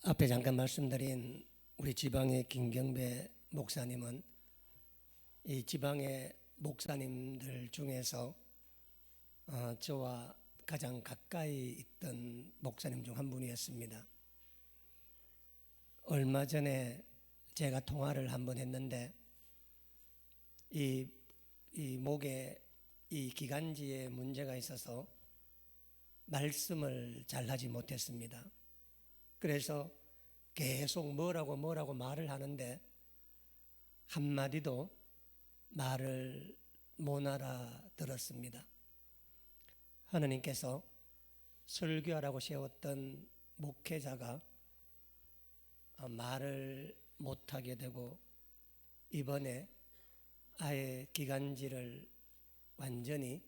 앞에 잠깐 말씀드린 우리 지방의 김경배 목사님은 이 지방의 목사님들 중에서 저와 가장 가까이 있던 목사님 중 한 분이었습니다. 얼마 전에 제가 통화를 한번 했는데 이 목에 이 기관지에 문제가 있어서 말씀을 잘 하지 못했습니다. 그래서 계속 뭐라고 말을 하는데 한마디도 말을 못 알아들었습니다. 하느님께서 설교하라고 세웠던 목회자가 말을 못하게 되고 이번에 아예 기관지를 완전히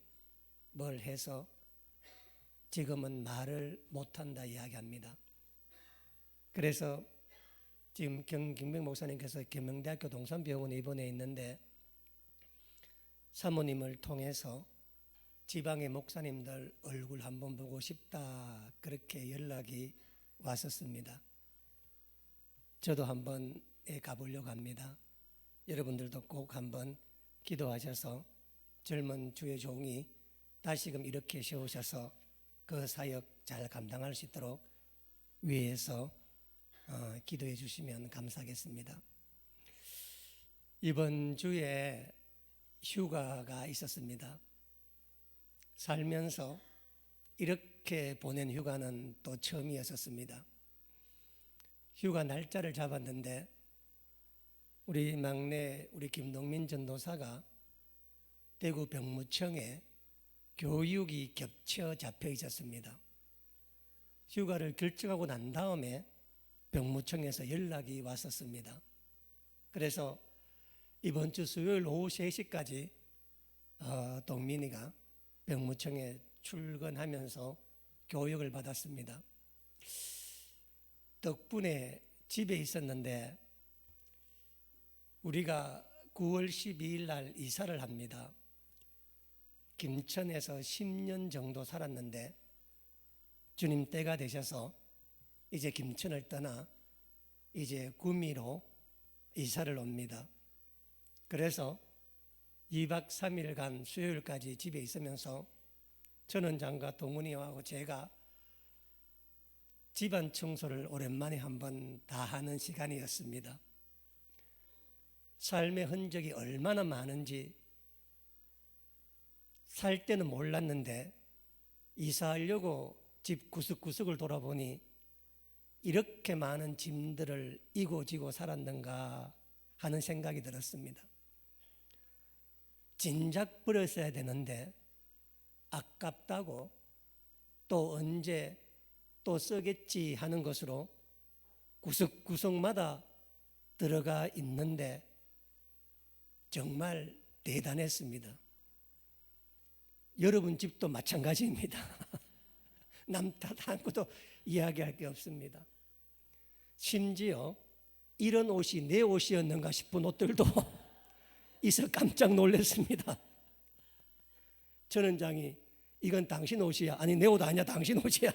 뭘 해서 지금은 말을 못한다 이야기합니다. 그래서 지금 김병 목사님께서 계명대학교 동산병원에 입원해 있는데 사모님을 통해서 지방의 목사님들 얼굴 한번 보고 싶다 그렇게 연락이 왔었습니다. 저도 한번 가보려고 합니다. 여러분들도 꼭 한번 기도하셔서 젊은 주의 종이 다시금 이렇게 세우셔서 그 사역 잘 감당할 수 있도록 위에서 기도해 주시면 감사하겠습니다. 이번 주에 휴가가 있었습니다. 살면서 이렇게 보낸 휴가는 또 처음이었습니다. 휴가 날짜를 잡았는데 우리 막내 우리 김동민 전도사가 대구 병무청에 교육이 겹쳐 잡혀 있었습니다. 휴가를 결정하고 난 다음에 병무청에서 연락이 왔었습니다. 그래서 이번 주 수요일 오후 3시까지 동민이가 병무청에 출근하면서 교육을 받았습니다. 덕분에 집에 있었는데 우리가 9월 12일 날 이사를 합니다. 김천에서 10년 정도 살았는데 주님 때가 되셔서 이제 김천을 떠나 이제 구미로 이사를 옵니다. 그래서 2박 3일간 수요일까지 집에 있으면서 전원장과 동훈이하고 제가 집안 청소를 오랜만에 한번 다 하는 시간이었습니다. 삶의 흔적이 얼마나 많은지 살 때는 몰랐는데 이사하려고 집 구석구석을 돌아보니 이렇게 많은 짐들을 이고 지고 살았는가 하는 생각이 들었습니다. 진작 버렸어야 되는데 아깝다고 또 언제 또 쓰겠지 하는 것으로 구석구석마다 들어가 있는데 정말 대단했습니다. 여러분 집도 마찬가지입니다. 남 탓 아무것도 이야기할 게 없습니다. 심지어 이런 옷이 내 옷이었는가 싶은 옷들도 있어 깜짝 놀랐습니다. 전원장이 이건 당신 옷이야. 아니 내 옷 아니야. 당신 옷이야.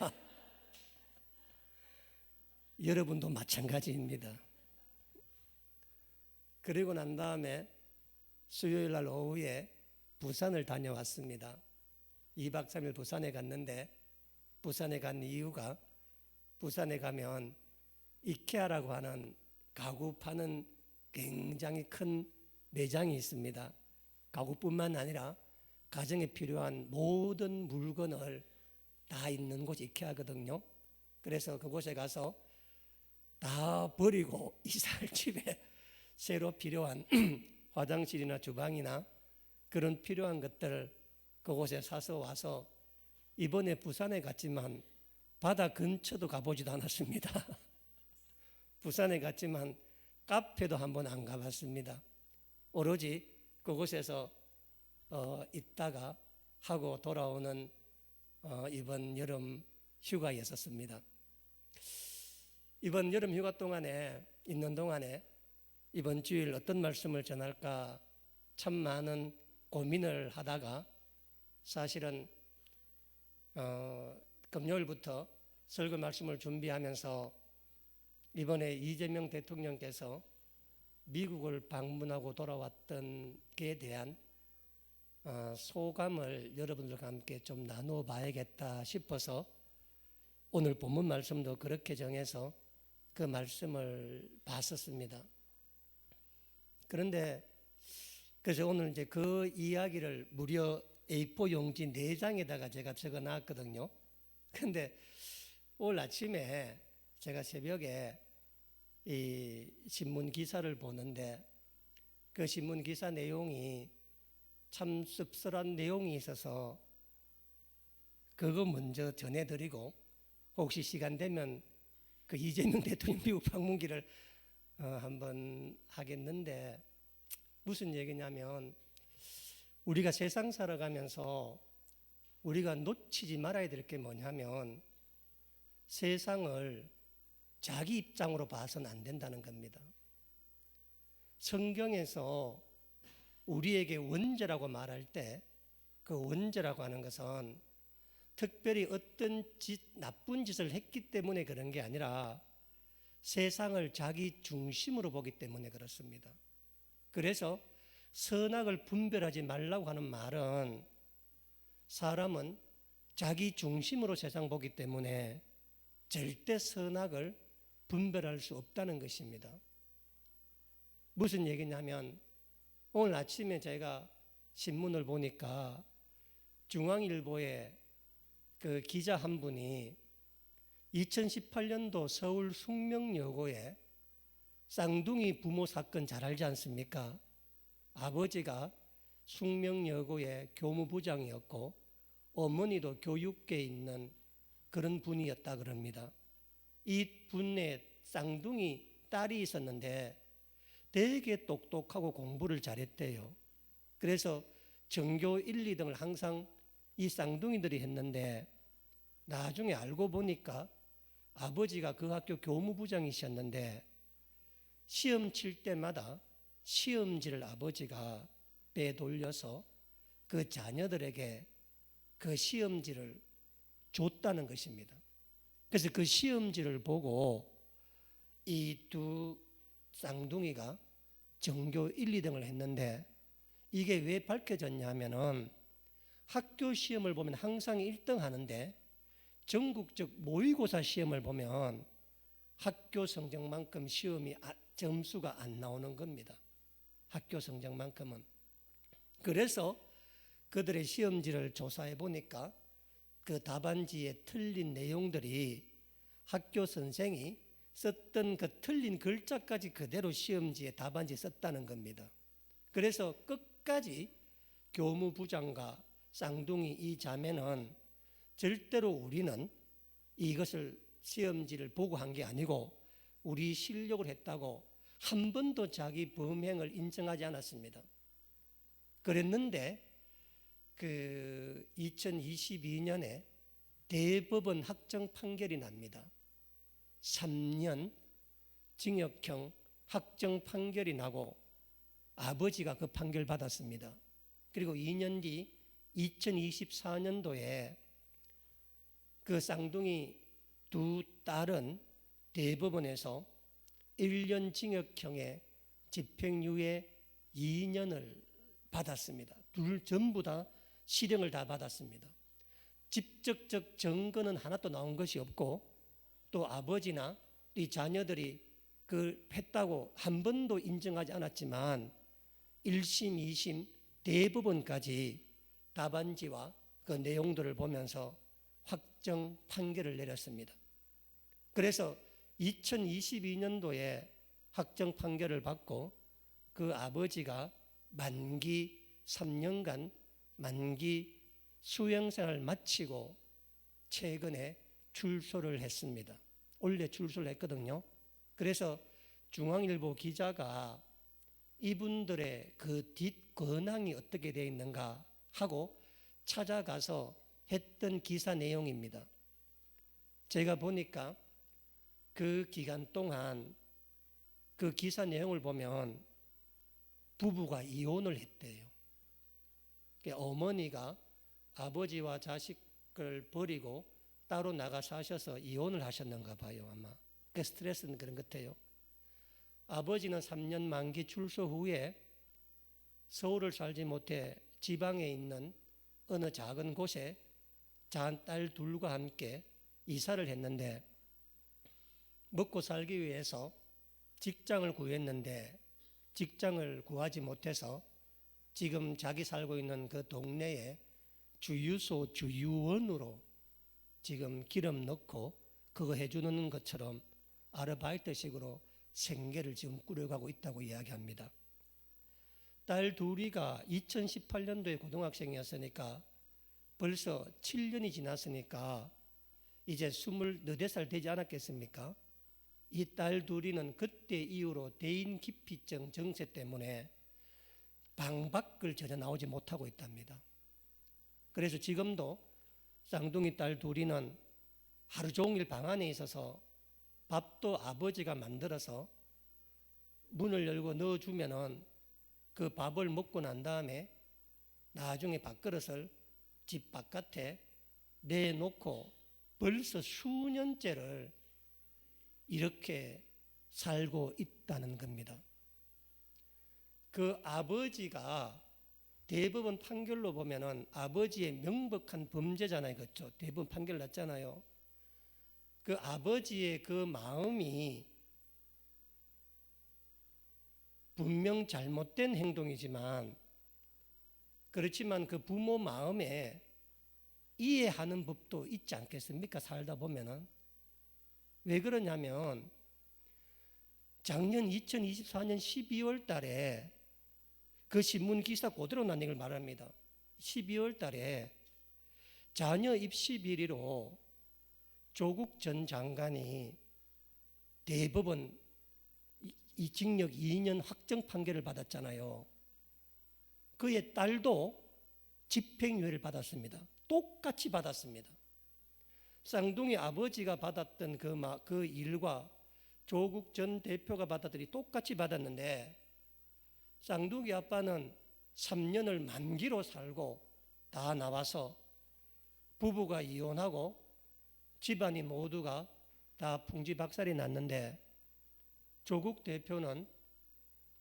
여러분도 마찬가지입니다. 그리고 난 다음에 수요일 날 오후에 부산을 다녀왔습니다. 2박 3일 부산에 갔는데 부산에 간 이유가 부산에 가면 이케아라고 하는 가구 파는 굉장히 큰 매장이 있습니다. 가구뿐만 아니라 가정에 필요한 모든 물건을 다 있는 곳이 이케아거든요. 그래서 그곳에 가서 다 버리고 이사할 집에 새로 필요한 화장실이나 주방이나 그런 필요한 것들을 그곳에 사서 와서 이번에 부산에 갔지만 바다 근처도 가보지도 않았습니다. 부산에 갔지만 카페도 한번 안 가봤습니다. 오로지 그곳에서 있다가 하고 돌아오는 이번 여름 휴가였었습니다. 이번 여름 휴가 동안에 있는 동안에 이번 주일 어떤 말씀을 전할까 참 많은 고민을 하다가 사실은 금요일부터 설교 말씀을 준비하면서 이번에 이재명 대통령께서 미국을 방문하고 돌아왔던 게 대한 소감을 여러분들과 함께 좀 나누어 봐야겠다 싶어서 오늘 본문 말씀도 그렇게 정해서 그 말씀을 봤었습니다. 그런데 그래서 오늘 이제 그 이야기를 무려 A4 용지 4장에다가 제가 적어 놨거든요. 근데 오늘 아침에 제가 새벽에 이 신문 기사를 보는데 그 신문 기사 내용이 참 씁쓸한 내용이 있어서 그거 먼저 전해드리고 혹시 시간 되면 그 이재명 대통령 미국 방문기를 한번 하겠는데 무슨 얘기냐면 우리가 세상 살아가면서 우리가 놓치지 말아야 될 게 뭐냐면 세상을 자기 입장으로 봐서는 안 된다는 겁니다. 성경에서 우리에게 원죄라고 말할 때 그 원죄라고 하는 것은 특별히 어떤 나쁜 짓을 했기 때문에 그런 게 아니라 세상을 자기 중심으로 보기 때문에 그렇습니다. 그래서 선악을 분별하지 말라고 하는 말은 사람은 자기 중심으로 세상 보기 때문에 절대 선악을 분별할 수 없다는 것입니다. 무슨 얘기냐면 오늘 아침에 제가 신문을 보니까 중앙일보에 그 기자 한 분이 2018년도 서울 숙명여고에 쌍둥이 부모 사건 잘 알지 않습니까? 아버지가 숙명여고의 교무부장이었고 어머니도 교육계에 있는 그런 분이었다 그럽니다. 이 분의 쌍둥이 딸이 있었는데 되게 똑똑하고 공부를 잘했대요. 그래서 전교 1, 2등을 항상 이 쌍둥이들이 했는데 나중에 알고 보니까 아버지가 그 학교 교무부장이셨는데 시험 칠 때마다 시험지를 아버지가 빼돌려서 그 자녀들에게 그 시험지를 줬다는 것입니다. 그래서 그 시험지를 보고 이 두 쌍둥이가 전교 1, 2등을 했는데 이게 왜 밝혀졌냐면은 학교 시험을 보면 항상 1등 하는데 전국적 모의고사 시험을 보면 학교 성적만큼 시험이 점수가 안 나오는 겁니다. 학교 성적만큼은. 그래서 그들의 시험지를 조사해 보니까 그 답안지에 틀린 내용들이 학교 선생이 썼던 그 틀린 글자까지 그대로 시험지에 답안지에 썼다는 겁니다. 그래서 끝까지 교무부장과 쌍둥이 이 자매는 절대로 우리는 이것을 시험지를 보고 한 게 아니고 우리 실력을 했다고 한 번도 자기 범행을 인정하지 않았습니다. 그랬는데 그 2022년에 대법원 확정 판결이 납니다. 3년 징역형 확정 판결이 나고 아버지가 그 판결 받았습니다. 그리고 2년 뒤 2024년도에 그 쌍둥이 두 딸은 대법원에서 1년 징역형의 집행유예 2년을 받았습니다. 둘 전부 다 실형을 다 받았습니다. 직접적 증거는 하나도 나온 것이 없고 또 아버지나 이 자녀들이 그 했다고 한 번도 인정하지 않았지만 1심, 2심 대법원까지 답안지와 그 내용들을 보면서 확정 판결을 내렸습니다. 그래서 2022년도에 확정 판결을 받고 그 아버지가 만기 3년간 만기 수행생활을 마치고 최근에 출소를 했습니다. 원래 출소를 했거든요. 그래서 중앙일보 기자가 이분들의 그 뒷근황이 어떻게 되어 있는가 하고 찾아가서 했던 기사 내용입니다. 제가 보니까 그 기간 동안 그 기사 내용을 보면 부부가 이혼을 했대요. 어머니가 아버지와 자식을 버리고 따로 나가 사셔서 이혼을 하셨는가 봐요, 아마. 그 스트레스는 그런 것 같아요. 아버지는 3년 만기 출소 후에 서울을 살지 못해 지방에 있는 어느 작은 곳에 딸 둘과 함께 이사를 했는데, 먹고 살기 위해서 직장을 구했는데 직장을 구하지 못해서 지금 자기 살고 있는 그 동네에 주유소 주유원으로 지금 기름 넣고 그거 해주는 것처럼 아르바이트식으로 생계를 지금 꾸려가고 있다고 이야기합니다. 딸 둘이가 2018년도에 고등학생이었으니까 벌써 7년이 지났으니까 이제 24살 되지 않았겠습니까? 이 딸 둘이는 그때 이후로 대인기피증 증세 때문에 방 밖을 전혀 나오지 못하고 있답니다. 그래서 지금도 쌍둥이 딸 둘이는 하루 종일 방 안에 있어서 밥도 아버지가 만들어서 문을 열고 넣어주면은 그 밥을 먹고 난 다음에 나중에 밥그릇을 집 바깥에 내놓고 벌써 수년째를 이렇게 살고 있다는 겁니다. 그 아버지가 대법원 판결로 보면은 아버지의 명백한 범죄잖아요. 그렇죠? 대법원 판결 났잖아요. 그 아버지의 그 마음이 분명 잘못된 행동이지만, 그렇지만 그 부모 마음에 이해하는 법도 있지 않겠습니까? 살다 보면은. 왜 그러냐면 작년 2024년 12월 달에 그 신문 기사 그대로 난 얘기를 말합니다. 12월 달에 자녀 입시 비리로 조국 전 장관이 대법원 이 징역 2년 확정 판결을 받았잖아요. 그의 딸도 집행유예를 받았습니다. 똑같이 받았습니다. 쌍둥이 아버지가 받았던 그 일과 조국 전 대표가 받았더니 똑같이 받았는데, 쌍둥이 아빠는 3년을 만기로 살고 다 나와서 부부가 이혼하고 집안이 모두가 다 풍지박살이 났는데, 조국 대표는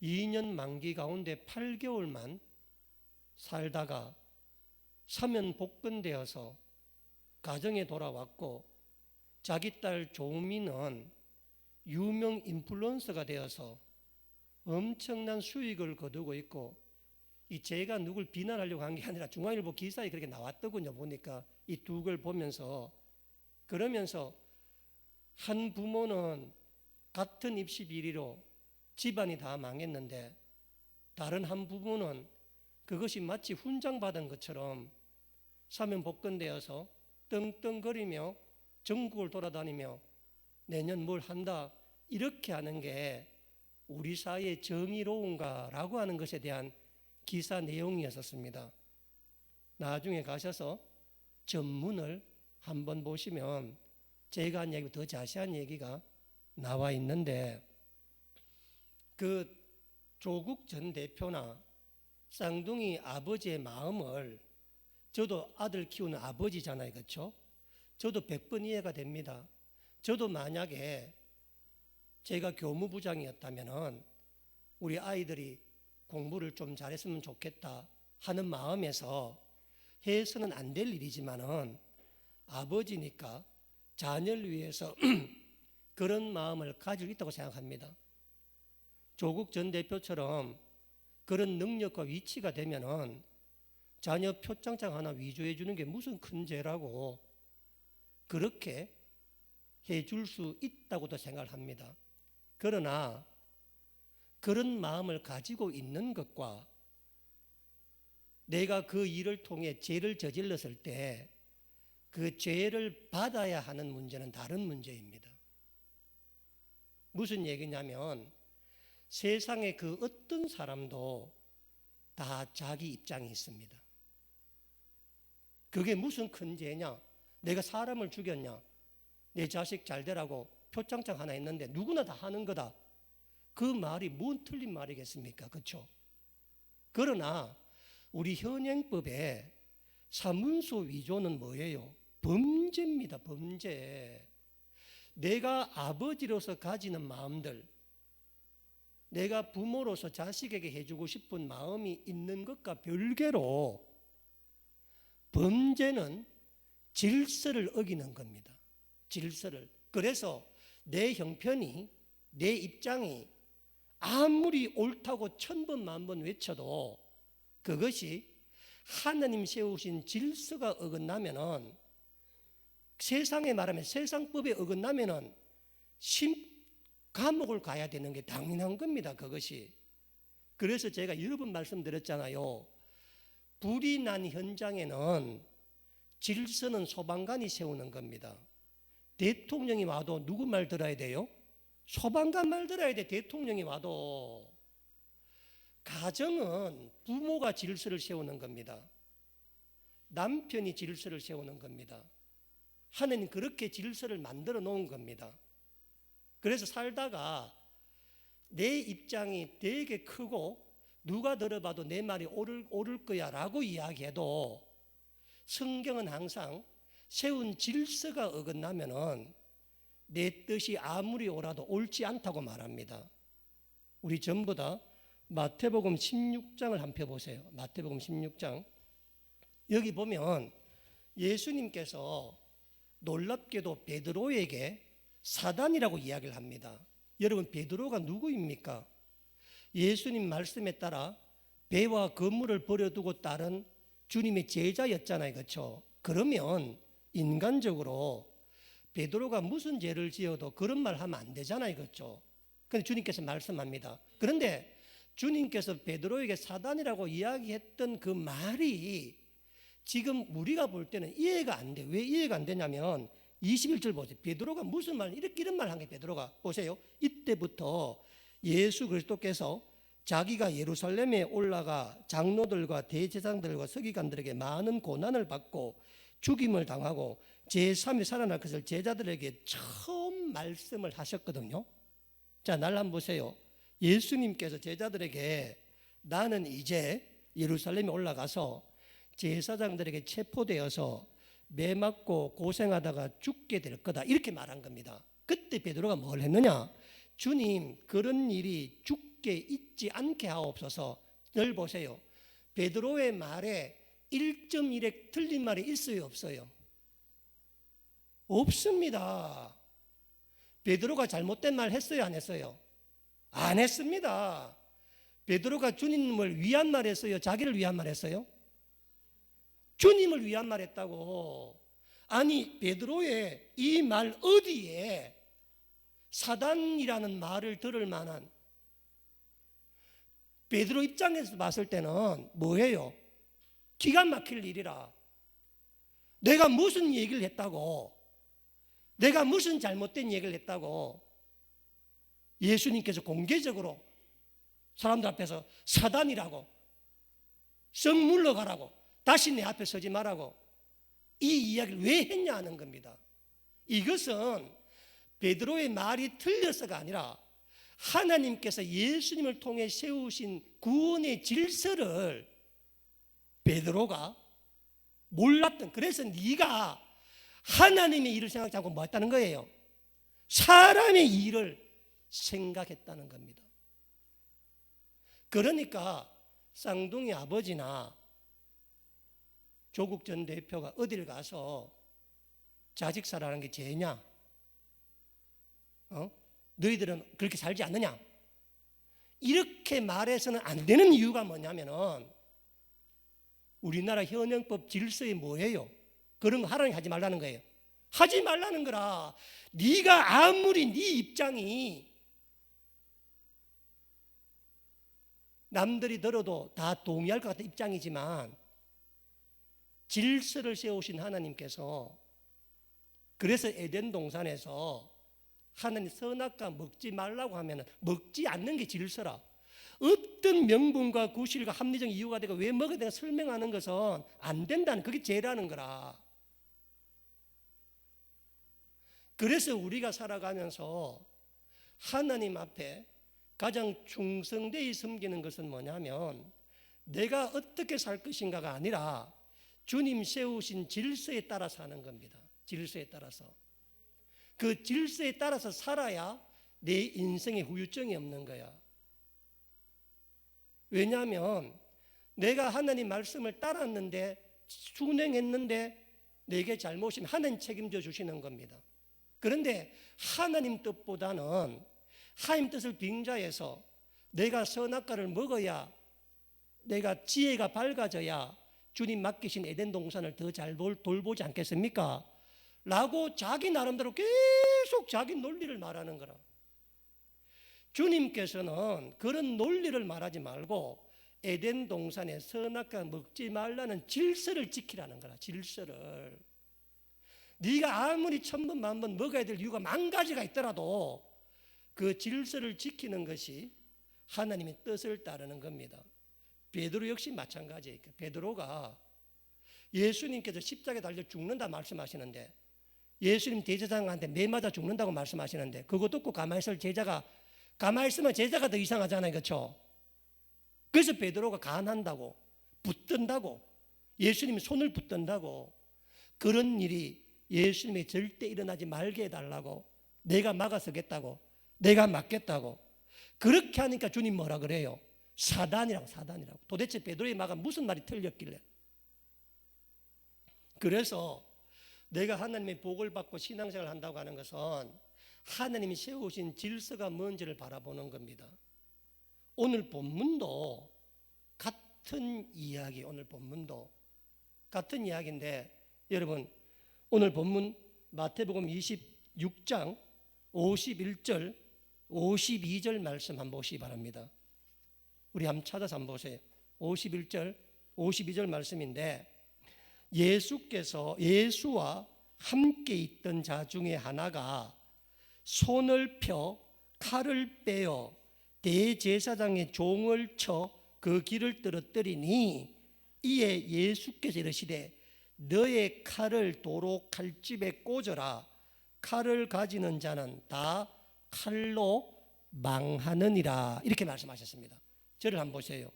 2년 만기 가운데 8개월만 살다가 사면 복권되어서 가정에 돌아왔고, 자기 딸 조미는 유명 인플루언서가 되어서 엄청난 수익을 거두고 있고, 이 제가 누굴 비난하려고 한 게 아니라 중앙일보 기사에 그렇게 나왔더군요. 보니까 이 두 걸 보면서, 그러면서 한 부모는 같은 입시 비리로 집안이 다 망했는데, 다른 한 부모는 그것이 마치 훈장받은 것처럼 사면 복권되어서 떵떵거리며 전국을 돌아다니며 내년 뭘 한다, 이렇게 하는 게 우리 사회의 정의로운가라고 하는 것에 대한 기사 내용이었습니다. 나중에 가셔서 전문을 한번 보시면 제가 한 얘기, 더 자세한 얘기가 나와 있는데, 그 조국 전 대표나 쌍둥이 아버지의 마음을, 저도 아들 키우는 아버지잖아요. 그렇죠? 저도 100번 이해가 됩니다. 저도 만약에 제가 교무부장이었다면 우리 아이들이 공부를 좀 잘했으면 좋겠다 하는 마음에서 해서는 안 될 일이지만은, 아버지니까 자녀를 위해서 그런 마음을 가지고 있다고 생각합니다. 조국 전 대표처럼 그런 능력과 위치가 되면은 자녀 표창장 하나 위조해 주는 게 무슨 큰 죄라고 그렇게 해줄 수 있다고도 생각을 합니다. 그러나 그런 마음을 가지고 있는 것과 내가 그 일을 통해 죄를 저질렀을 때 그 죄를 받아야 하는 문제는 다른 문제입니다. 무슨 얘기냐면, 세상에 그 어떤 사람도 다 자기 입장이 있습니다. 그게 무슨 큰 죄냐? 내가 사람을 죽였냐? 내 자식 잘 되라고 표창장 하나 있는데 누구나 다 하는 거다. 그 말이 뭔 틀린 말이겠습니까? 그렇죠? 그러나 우리 현행법에 사문서 위조는 뭐예요? 범죄입니다. 범죄. 내가 아버지로서 가지는 마음들, 내가 부모로서 자식에게 해주고 싶은 마음이 있는 것과 별개로 범죄는 질서를 어기는 겁니다. 질서를. 그래서 내 형편이, 내 입장이 아무리 옳다고 천번 만번 외쳐도 그것이 하나님 세우신 질서가 어긋나면은, 세상에 말하면 세상법에 어긋나면은 감옥을 가야 되는 게 당연한 겁니다. 그것이. 그래서 제가 여러 번 말씀드렸잖아요. 불이 난 현장에는 질서는 소방관이 세우는 겁니다. 대통령이 와도 누구 말 들어야 돼요? 소방관 말 들어야 돼. 대통령이 와도. 가정은 부모가 질서를 세우는 겁니다. 남편이 질서를 세우는 겁니다. 하나님 그렇게 질서를 만들어 놓은 겁니다. 그래서 살다가 내 입장이 되게 크고 누가 들어봐도 내 말이 옳을 거야 라고 이야기해도 성경은 항상 세운 질서가 어긋나면은 내 뜻이 아무리 옳아도 옳지 않다고 말합니다. 우리 전부 다 마태복음 16장을 한번 펴보세요. 마태복음 16장. 여기 보면 예수님께서 놀랍게도 베드로에게 사단이라고 이야기를 합니다. 여러분, 베드로가 누구입니까? 예수님 말씀에 따라 배와 그물을 버려두고 따른 주님의 제자였잖아요. 그렇죠? 그러면 인간적으로 베드로가 무슨 죄를 지어도 그런 말 하면 안 되잖아요. 그렇죠? 그런데 주님께서 말씀합니다. 그런데 주님께서 베드로에게 사단이라고 이야기했던 그 말이 지금 우리가 볼 때는 이해가 안 돼. 왜 이해가 안 되냐면 21절 보세요. 베드로가 무슨 말, 이런 말 한 게 베드로가. 보세요. 이때부터 예수 그리스도께서 자기가 예루살렘에 올라가 장로들과 대제사장들과 서기관들에게 많은 고난을 받고 죽임을 당하고 제3일 살아날 것을 제자들에게 처음 말씀을 하셨거든요. 자, 날 한번 보세요. 예수님께서 제자들에게 나는 이제 예루살렘에 올라가서 제사장들에게 체포되어서 매 맞고 고생하다가 죽게 될 거다, 이렇게 말한 겁니다. 그때 베드로가 뭘 했느냐? 주님, 그런 일이 죽게 있지 않게 하옵소서. 늘 보세요. 베드로의 말에 1.1에 틀린 말이 있어요, 없어요? 없습니다. 베드로가 잘못된 말 했어요, 안 했어요? 안 했습니다. 베드로가 주님을 위한 말 했어요, 자기를 위한 말 했어요? 주님을 위한 말 했다고. 아니, 베드로의 이 말 어디에 사단이라는 말을 들을 만한, 베드로 입장에서 봤을 때는 뭐예요? 기가 막힐 일이라. 내가 무슨 얘기를 했다고, 내가 무슨 잘못된 얘기를 했다고 예수님께서 공개적으로 사람들 앞에서 사단이라고, 썩 물러가라고, 다시 내 앞에 서지 말라고 이 이야기를 왜 했냐 하는 겁니다. 이것은 베드로의 말이 틀려서가 아니라 하나님께서 예수님을 통해 세우신 구원의 질서를 베드로가 몰랐던, 그래서 네가 하나님의 일을 생각하지 않고 뭐 했다는 거예요? 사람의 일을 생각했다는 겁니다. 그러니까 쌍둥이 아버지나 조국 전 대표가 어딜 가서 자식 사랑하는 게 죄냐? 너희들은 그렇게 살지 않느냐? 이렇게 말해서는 안 되는 이유가 뭐냐면은 우리나라 현행법 질서에 뭐예요? 그런 거 하라는 거 하지 말라는 거예요. 하지 말라는 거라. 네가 아무리 네 입장이 남들이 들어도 다 동의할 것 같은 입장이지만 질서를 세우신 하나님께서, 그래서 에덴 동산에서 하나님 선악과 먹지 말라고 하면 먹지 않는 게 질서라. 어떤 명분과 구실과 합리적 이유가 되고 왜 먹어야 되는가 설명하는 것은 안 된다는, 그게 죄라는 거라. 그래서 우리가 살아가면서 하나님 앞에 가장 충성되이 섬기는 것은 뭐냐면 내가 어떻게 살 것인가가 아니라 주님 세우신 질서에 따라 사는 겁니다. 질서에 따라서. 그 질서에 따라서 살아야 내 인생에 후유증이 없는 거야. 왜냐하면 내가 하나님 말씀을 따랐는데 순행했는데 내게 잘못이면 하나님 책임져 주시는 겁니다. 그런데 하나님 뜻보다는 하나님 뜻을 빙자해서 내가 선악과를 먹어야, 내가 지혜가 밝아져야 주님 맡기신 에덴 동산을 더 잘 돌보지 않겠습니까? 라고 자기 나름대로 계속 자기 논리를 말하는 거라. 주님께서는 그런 논리를 말하지 말고 에덴 동산에 선악과 먹지 말라는 질서를 지키라는 거라. 질서를. 네가 아무리 천번 만번 먹어야 될 이유가 만 가지가 있더라도 그 질서를 지키는 것이 하나님의 뜻을 따르는 겁니다. 베드로 역시 마찬가지예요. 베드로가 예수님께서 십자가에 달려 죽는다 말씀하시는데, 예수님 대제사장한테 매 맞아 죽는다고 말씀하시는데, 그거 듣고 가만히 있을 제자가, 가만히 있으면 제자가 더 이상하잖아요. 그렇죠? 그래서 베드로가 간한다고, 붙든다고, 예수님이 손을 붙든다고, 그런 일이 예수님이 절대 일어나지 말게 해달라고, 내가 막아서겠다고, 내가 막겠다고. 그렇게 하니까 주님 뭐라 그래요? 사단이라고. 사단이라고. 도대체 베드로의 말가 무슨 말이 틀렸길래? 그래서 내가 하나님의 복을 받고 신앙생활을 한다고 하는 것은 하나님이 세우신 질서가 뭔지를 바라보는 겁니다. 오늘 본문도 같은 이야기, 오늘 본문도 같은 이야기인데, 여러분 오늘 본문 마태복음 26장 51절 52절 말씀 한번 보시기 바랍니다. 우리 한번 찾아서 한번 보세요. 51절 52절 말씀인데, 예수와 함께 있던 자 중에 하나가 손을 펴 칼을 빼어 대제사장의 종을 쳐 그 길을 떨어뜨리니, 이에 예수께서 이르시되 너의 칼을 도로 칼집에 꽂아라. 칼을 가지는 자는 다 칼로 망하느니라. 이렇게 말씀하셨습니다. 저를 한번 보세요.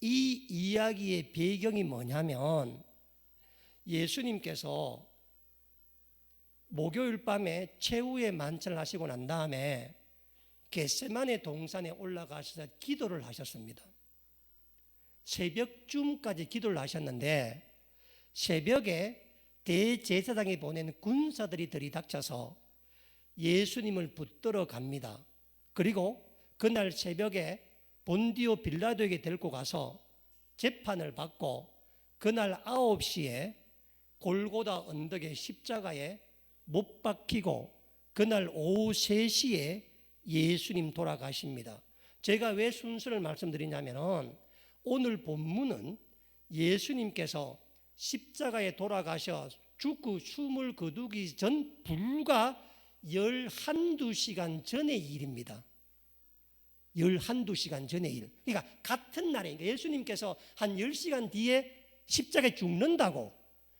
이 이야기의 배경이 뭐냐면, 예수님께서 목요일 밤에 최후의 만찬을 하시고 난 다음에 겟세마네 동산에 올라가셔서 기도를 하셨습니다. 새벽쯤까지 기도를 하셨는데, 새벽에 대제사장이 보낸 군사들이 들이닥쳐서 예수님을 붙들어 갑니다. 그리고 그날 새벽에 본디오 빌라도에게 데리고 가서 재판을 받고, 그날 9시에 골고다 언덕의 십자가에 못 박히고, 그날 오후 3시에 예수님 돌아가십니다. 제가 왜 순서를 말씀드리냐면, 오늘 본문은 예수님께서 십자가에 돌아가셔 죽고 숨을 거두기 전 불과 11~12시간 전의 일입니다. 11~12시간 전의 일. 그러니까 같은 날에, 예수님께서 한 10시간 뒤에 십자가에 죽는다고,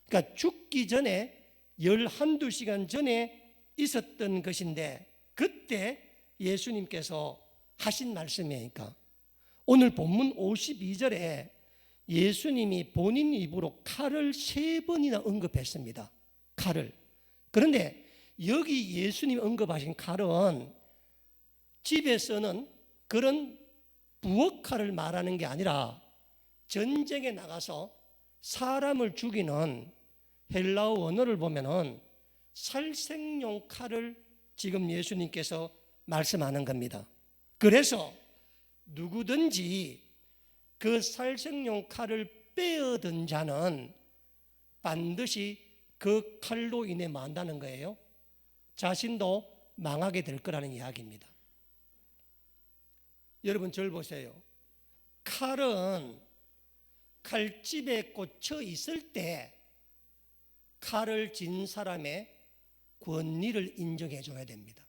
그러니까 죽기 전에 11~12시간 전에 있었던 것인데, 그때 예수님께서 하신 말씀이니까 오늘 본문 52절에 예수님이 본인 입으로 칼을 3번이나 언급했습니다. 칼을. 그런데 여기 예수님이 언급하신 칼은 집에 쓰는 그런 부엌칼을 말하는 게 아니라 전쟁에 나가서 사람을 죽이는 헬라어 원어를 보면은 살생용 칼을 지금 예수님께서 말씀하는 겁니다. 그래서 누구든지 그 살생용 칼을 빼앗은 자는 반드시 그 칼로 인해 만다는 거예요. 자신도 망하게 될 거라는 이야기입니다. 여러분 저를 보세요. 칼은 칼집에 꽂혀 있을 때 칼을 진 사람의 권리를 인정해 줘야 됩니다.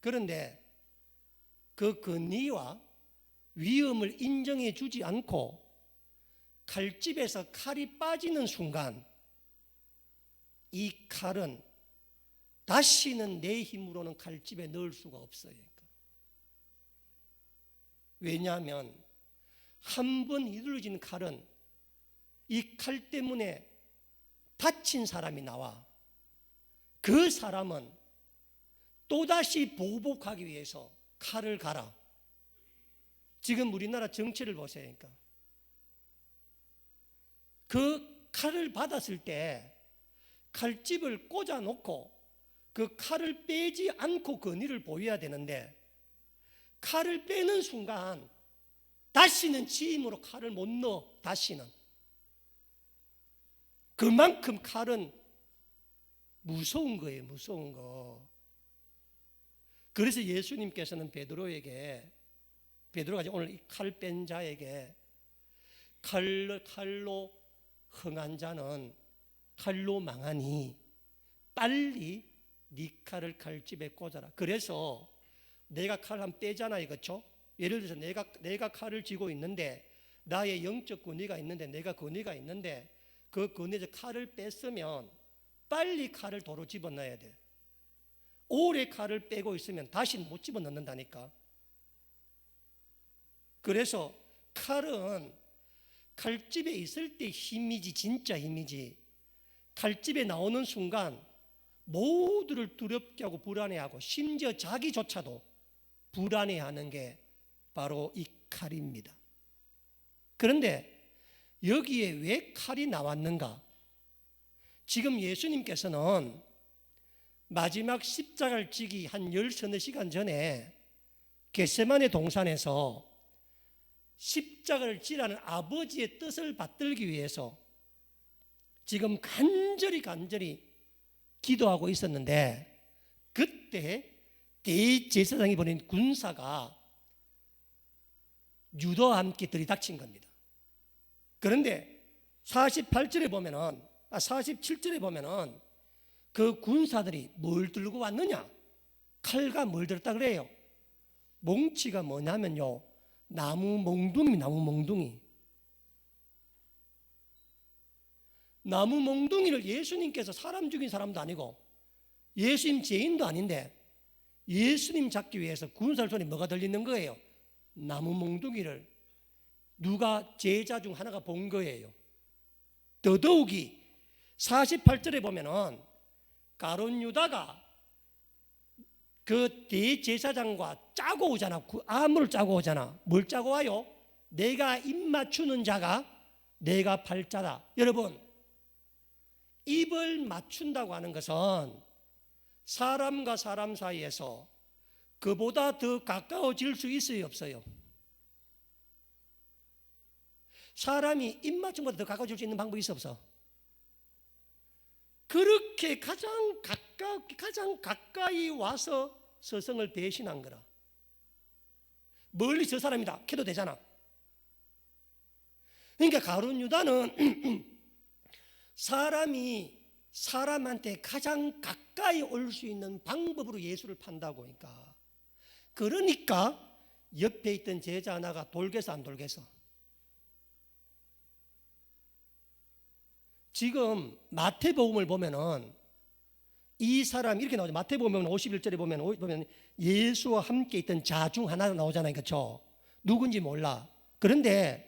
그런데 그 권리와 위험을 인정해 주지 않고 칼집에서 칼이 빠지는 순간 이 칼은 다시는 내 힘으로는 칼집에 넣을 수가 없어요. 왜냐하면 한 번 휘둘러진 칼은 이 칼 때문에 다친 사람이 나와 그 사람은 또다시 보복하기 위해서 칼을 갈아. 지금 우리나라 정치를 보세요. 그러니까 그 칼을 받았을 때 칼집을 꽂아놓고 그 칼을 빼지 않고 권위를 보여야 되는데, 칼을 빼는 순간 다시는 지 힘으로 칼을 못 넣어. 다시는. 그만큼 칼은 무서운 거예요. 무서운 거. 그래서 예수님께서는 베드로가 오늘 이 칼 뺀 자에게 칼로 흥한 자는 칼로 망하니 빨리 네 칼을 칼집에 꽂아라. 그래서 내가 칼 한 빼잖아요. 그렇죠? 예를 들어서 내가 칼을 쥐고 있는데, 나의 영적 권위가 있는데, 내가 권위가 있는데, 그 권위에서 칼을 뺐으면 빨리 칼을 도로 집어넣어야 돼. 오래 칼을 빼고 있으면 다시는 못 집어넣는다니까. 그래서 칼은 칼집에 있을 때 힘이지, 진짜 힘이지. 칼집에 나오는 순간 모두를 두렵게 하고 불안해하고, 심지어 자기조차도 불안해하는 게 바로 이 칼입니다. 그런데 여기에 왜 칼이 나왔는가? 지금 예수님께서는 마지막 십자가를 지기 한 10서너 시간 전에 겟세마네 동산에서 십자가를 지라는 아버지의 뜻을 받들기 위해서 지금 간절히 기도하고 있었는데, 그때 대제사장이 보낸 군사가 유다와 함께 들이닥친 겁니다. 그런데 47절에 보면은 그 군사들이 뭘 들고 왔느냐? 칼과 뭘 들었다 그래요? 몽치가 뭐냐면요, 나무 몽둥이. 나무 몽둥이를 예수님께서 사람 죽인 사람도 아니고 예수님 죄인도 아닌데 예수님 잡기 위해서 군사를 손에 뭐가 들리는 거예요? 나무 몽둥이를 누가 제자 중 하나가 본 거예요. 더더욱이 48절에 보면은 가룟 유다가 그 대제사장과 짜고 오잖아. 암을 짜고 오잖아. 뭘 짜고 와요? 내가 입 맞추는 자가 내가 팔자다. 여러분, 입을 맞춘다고 하는 것은 사람과 사람 사이에서 그보다 더 가까워질 수 있어요, 없어요? 사람이 입 맞춤보다 더 가까워질 수 있는 방법이 있어, 없어? 그렇게 가장 가까이 와서 스승을 배신한 거라. 멀리 저 사람이다 캐도 되잖아. 그러니까 가룟 유다는 사람이 사람한테 가장 가까이 올 수 있는 방법으로 예수를 판다고. 그러니까 옆에 있던 제자 하나가 돌겠어, 안 돌겠어? 지금 마태복음을 보면은 이 사람 이렇게 나오죠. 마태복음 51절에 보면 예수와 함께 있던 자 중 하나 나오잖아요. 그렇죠? 누군지 몰라. 그런데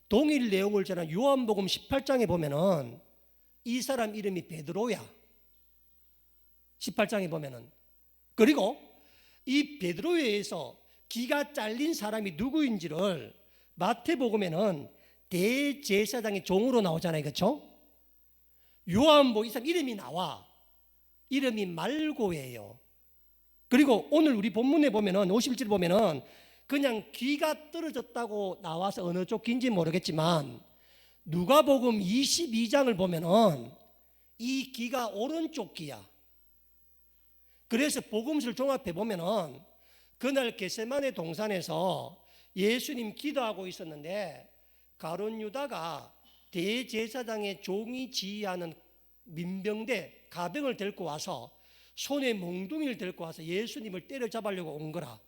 동일 내용을 전한 요한복음 18장에 보면은 이 사람 이름이 베드로야. 18장에 보면은. 그리고 이 베드로에 의해서 기가 잘린 사람이 누구인지를 마태복음에는 대제사장의 종으로 나오잖아요. 그렇죠? 요한복음 이 사람 이름이 나와. 이름이 말고예요. 그리고 오늘 우리 본문에 보면은 51절 보면은 그냥 귀가 떨어졌다고 나와서 어느 쪽 귀인지 모르겠지만 누가복음 22장을 보면은 이 귀가 오른쪽 귀야. 그래서 복음서를 종합해 보면은 그날 겟세마네 동산에서 예수님 기도하고 있었는데 가룟 유다가 대제사장의 종이 지휘하는 민병대 가병을 데리고 와서 손에 몽둥이를 데리고 와서 예수님을 때려잡으려고 온 거라.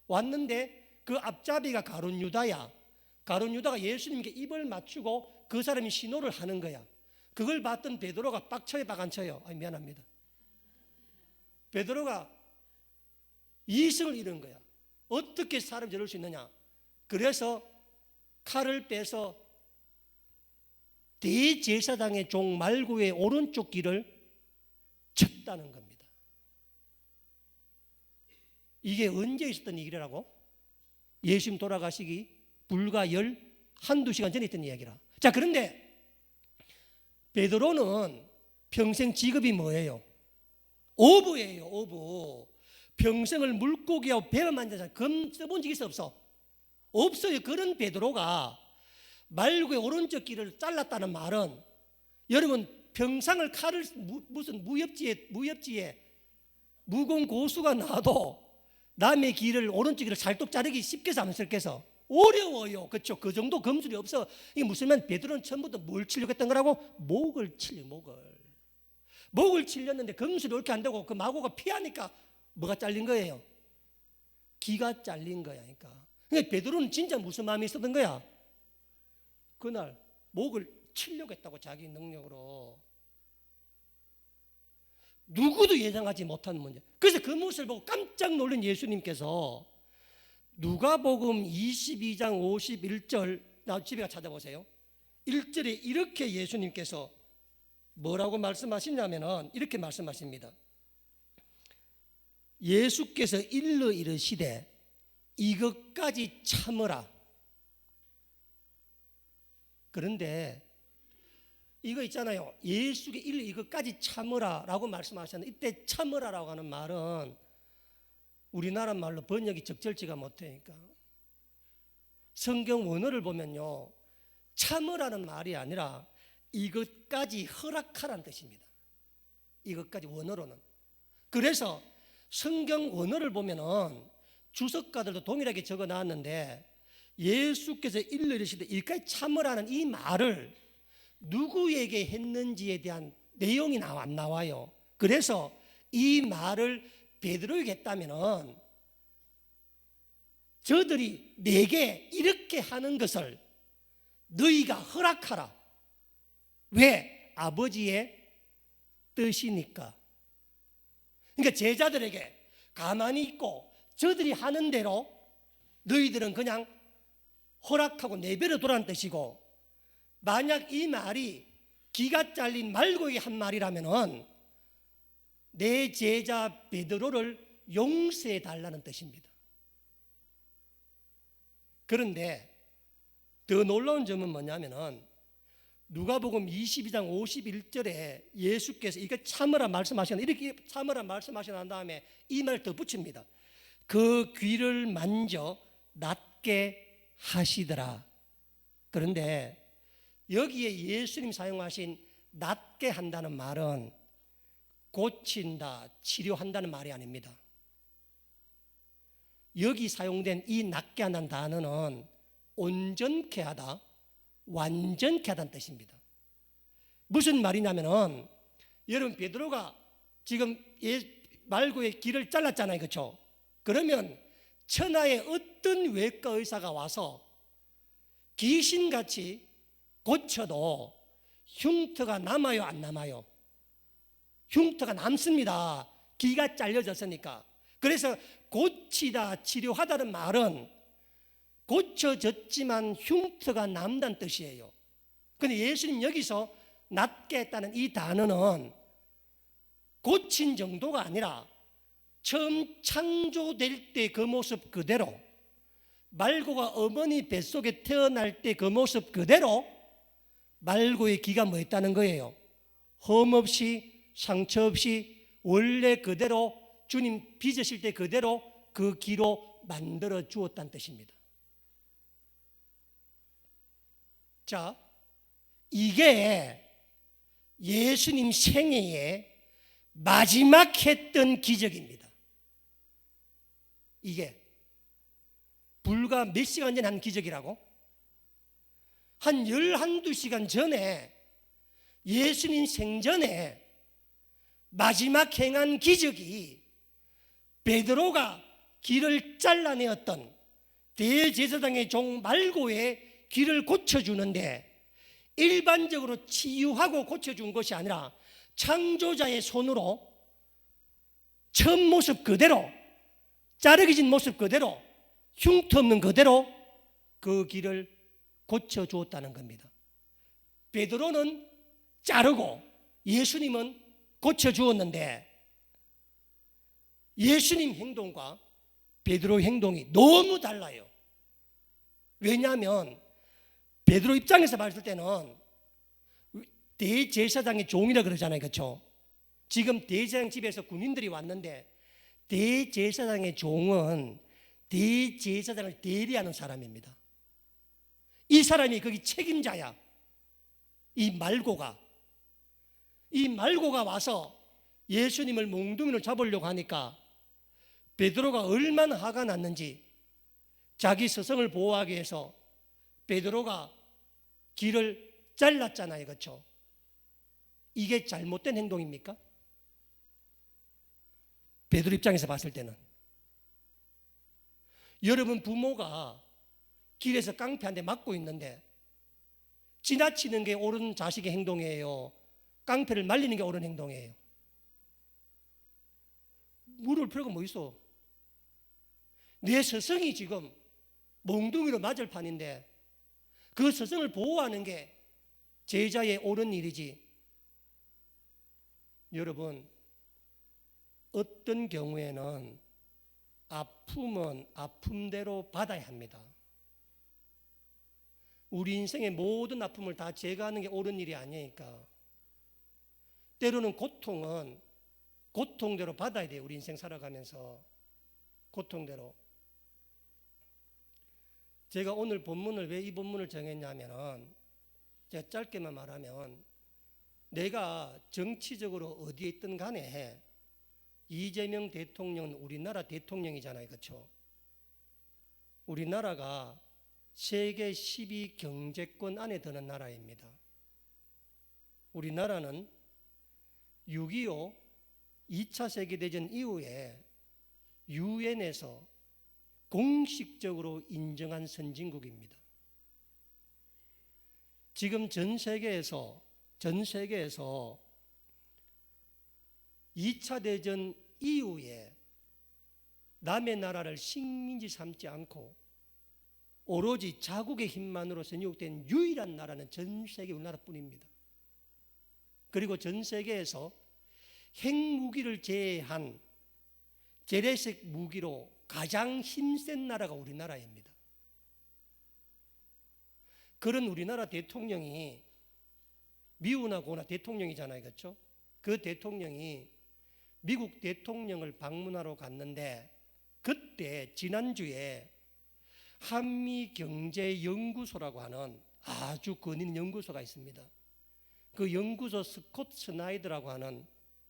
왔는데 그 앞잡이가 가룟 유다야. 가룟 유다가 예수님께 입을 맞추고 그 사람이 신호를 하는 거야. 그걸 봤던 베드로가 빡쳐요, 안 쳐요? 미안합니다. 베드로가 이성을 잃은 거야. 어떻게 사람을 저럴 수 있느냐? 그래서 칼을 빼서 대제사장의 종 말고의 오른쪽 귀를 척 쉽다는 겁니다. 이게 언제 있었던 일이라고? 예수님 돌아가시기 불과 한두 시간 전에 있던 이야기라. 자, 그런데 베드로는 평생 직업이 뭐예요? 어부예요. 어부. 평생을 물고기하고 배만 만져서 검 써본 적이 있어? 없어요. 그런 베드로가 말고의 오른쪽 귀를 잘랐다는 말은, 여러분 평상을 칼을 무슨 무협지에 무공고수가 나도 남의 귀를 오른쪽 귀를 살뚝 자르기 쉽게서 안 쉽게서 어려워요. 그렇죠? 그 정도 검술이 없어. 이게 무슨 말? 베드로는 처음부터 뭘 치려고 했던 거라고? 목을 칠렸는데 검술이 옳게 안 되고 그 마고가 피하니까 뭐가 잘린 거예요? 귀가 잘린 거야. 그러니까 베드로는 진짜 무슨 마음이 있었던 거야? 그날 목을 치려고 했다고, 자기 능력으로. 누구도 예상하지 못한 문제. 그래서 그 모습을 보고 깜짝 놀란 예수님께서 누가복음 22장 51절, 나 집에 가 찾아보세요. 1절에 이렇게 예수님께서 뭐라고 말씀하시냐면은 이렇게 말씀하십니다. 예수께서 일러 이르시되 이것까지 참으라. 그런데 이거 있잖아요. 예수께 일러 이것까지 참으라라고 말씀하셨는데, 이때 참으라라고 하는 말은 우리나라 말로 번역이 적절치가 못하니까 성경 원어를 보면요, 참으라는 말이 아니라 이것까지 허락하라는 뜻입니다. 이것까지 원어로는. 그래서 성경 원어를 보면은 주석가들도 동일하게 적어 놨는데, 예수께서 일러 이르시되 이것까지 참으라는 이 말을 누구에게 했는지에 대한 내용이 안 나와요. 그래서 이 말을 베드로에게 했다면은 저들이 내게 이렇게 하는 것을 너희가 허락하라. 왜? 아버지의 뜻이니까. 그러니까 제자들에게 가만히 있고 저들이 하는 대로 너희들은 그냥 허락하고 내버려 두라는 뜻이고, 만약 이 말이 기가 잘린 말고의 한 말이라면은 내 제자 베드로를 용서해 달라는 뜻입니다. 그런데 더 놀라운 점은 뭐냐면은 누가복음 22장 51절에 예수께서 이거 참으라 말씀하셨는데, 이렇게 참으라 말씀하신 다음에 이 말 덧붙입니다. 그 귀를 만져 낫게 하시더라. 그런데 여기에 예수님 사용하신 낫게 한다는 말은 고친다, 치료한다는 말이 아닙니다. 여기 사용된 이 낫게 한다는 단어는 온전케 하다, 완전케 하다는 뜻입니다. 무슨 말이냐면은, 여러분 베드로가 지금 말고의 귀를 잘랐잖아요. 그렇죠? 그러면 천하의 어떤 외과 의사가 와서 귀신같이 고쳐도 흉터가 남아요, 안 남아요? 흉터가 남습니다. 귀가 잘려졌으니까. 그래서 고치다, 치료하다는 말은 고쳐졌지만 흉터가 남다는 뜻이에요. 그런데 예수님 여기서 낫게 했다는 이 단어는 고친 정도가 아니라 처음 창조될 때 그 모습 그대로, 말고가 어머니 뱃속에 태어날 때 그 모습 그대로 말고의 귀가 뭐 했다는 거예요? 흠 없이, 상처 없이 원래 그대로 주님 빚으실 때 그대로 그 귀로 만들어 주었다는 뜻입니다. 자, 이게 예수님 생애에 마지막 했던 기적입니다. 이게 불과 몇 시간 전에 한 기적이라고? 한 11~12시간 전에 예수님 생전에 마지막 행한 기적이 베드로가 귀를 잘라내었던 대제사장의 종 말고의 귀를 고쳐주는데, 일반적으로 치유하고 고쳐준 것이 아니라 창조자의 손으로 처음 모습 그대로, 자르기진 모습 그대로, 흉터 없는 그대로 그 귀를 고쳐주었다는 겁니다. 베드로는 자르고 예수님은 고쳐주었는데, 예수님 행동과 베드로 행동이 너무 달라요. 왜냐하면 베드로 입장에서 봤을 때는 대제사장의 종이라 그러잖아요. 그렇죠? 지금 대제사장 집에서 군인들이 왔는데 대제사장의 종은 대제사장을 대리하는 사람입니다. 이 사람이 거기 책임자야. 이 말고가 와서 예수님을 몽둥이로 잡으려고 하니까 베드로가 얼마나 화가 났는지 자기 스승을 보호하기 위해서 베드로가 길을 잘랐잖아요. 그렇죠? 이게 잘못된 행동입니까? 베드로 입장에서 봤을 때는. 여러분 부모가 길에서 깡패 한 대 맞고 있는데 지나치는 게 옳은 자식의 행동이에요? 깡패를 말리는 게 옳은 행동이에요? 물을 필요가 뭐 있어? 내 스승이 지금 몽둥이로 맞을 판인데 그 스승을 보호하는 게 제자의 옳은 일이지. 여러분, 어떤 경우에는 아픔은 아픔대로 받아야 합니다. 우리 인생의 모든 아픔을 다 제거하는 게 옳은 일이 아니니까. 때로는 고통은 고통대로 받아야 돼요. 우리 인생 살아가면서 고통대로. 제가 오늘 본문을 왜 이 본문을 정했냐면은 제가 짧게만 말하면 내가 정치적으로 어디에 있든 간에 이재명 대통령은 우리나라 대통령이잖아요. 그렇죠? 우리나라가 세계 10위 경제권 안에 드는 나라입니다. 우리나라는 6.25 2차 세계대전 이후에 유엔에서 공식적으로 인정한 선진국입니다. 지금 전 세계에서 2차 대전 이후에 남의 나라를 식민지 삼지 않고 오로지 자국의 힘만으로 선육된 유일한 나라는 전 세계 우리나라뿐입니다. 그리고 전 세계에서 핵무기를 제외한 재래식 무기로 가장 힘센 나라가 우리나라입니다. 그런 우리나라 대통령이 미우나 고나 대통령이잖아요. 그렇죠? 그 대통령이 미국 대통령을 방문하러 갔는데 그때 지난주에 한미경제연구소라고 하는 아주 근위 있는 연구소가 있습니다. 그 연구소 스콧 스나이더라고 하는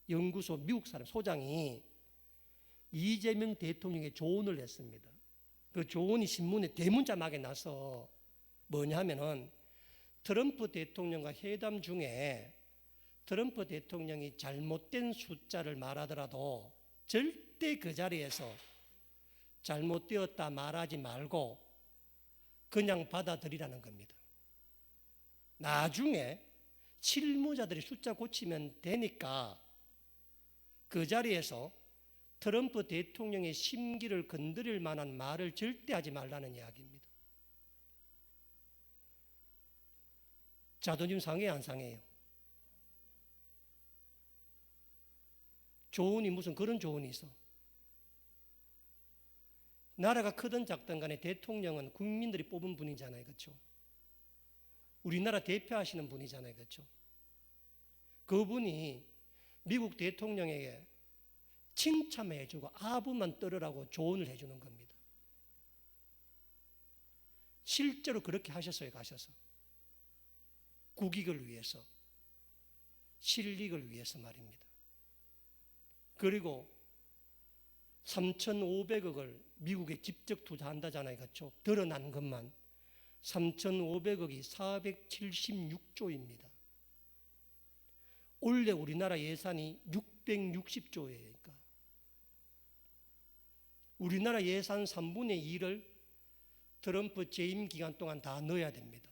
연구소 미국 사람 소장이 이재명 대통령의 조언을 했습니다. 그 조언이 신문에 대문자막에 나서 뭐냐 하면은 트럼프 대통령과 회담 중에 트럼프 대통령이 잘못된 숫자를 말하더라도 절대 그 자리에서 잘못되었다 말하지 말고 그냥 받아들이라는 겁니다. 나중에 실무자들이 숫자 고치면 되니까 그 자리에서 트럼프 대통령의 심기를 건드릴 만한 말을 절대 하지 말라는 이야기입니다. 자존심 상해요, 안 상해요? 조언이 무슨 그런 조언이 있어? 나라가 크든 작든 간에 대통령은 국민들이 뽑은 분이잖아요. 그렇죠? 우리나라 대표하시는 분이잖아요. 그렇죠? 그분이 미국 대통령에게 칭찬해주고 아부만 떨으라고 조언을 해주는 겁니다. 실제로 그렇게 하셨어요. 가셔서 국익을 위해서, 실익을 위해서 말입니다. 그리고 3,500억을 미국에 직접 투자한다잖아요. 그렇죠? 드러난 것만 3,500억이 476조입니다. 원래 우리나라 예산이 660조예요. 그러니까 우리나라 예산 3분의 2를 트럼프 재임 기간 동안 다 넣어야 됩니다.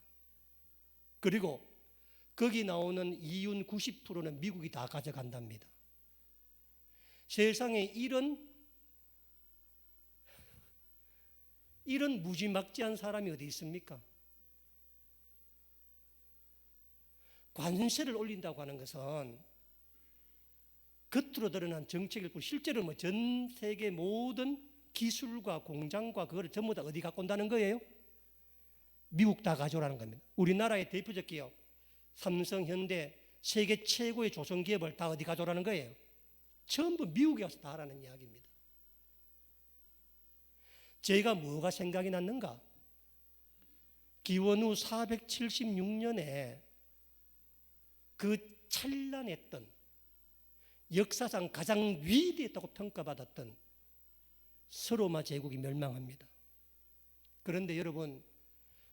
그리고 거기 나오는 이윤 90%는 미국이 다 가져간답니다. 세상에 이런 무지막지한 사람이 어디 있습니까? 관세를 올린다고 하는 것은 겉으로 드러난 정책일 뿐 실제로 뭐 전 세계 모든 기술과 공장과 그거를 전부 다 어디 갖고 온다는 거예요? 미국 다 가져오라는 겁니다. 우리나라의 대표적 기업 삼성, 현대, 세계 최고의 조선기업을 다 어디 가져오라는 거예요? 전부 미국에 와서 다 하라는 이야기입니다. 제가 뭐가 생각이 났는가? 기원후 476년에 그 찬란했던 역사상 가장 위대했다고 평가받았던 서로마 제국이 멸망합니다. 그런데 여러분,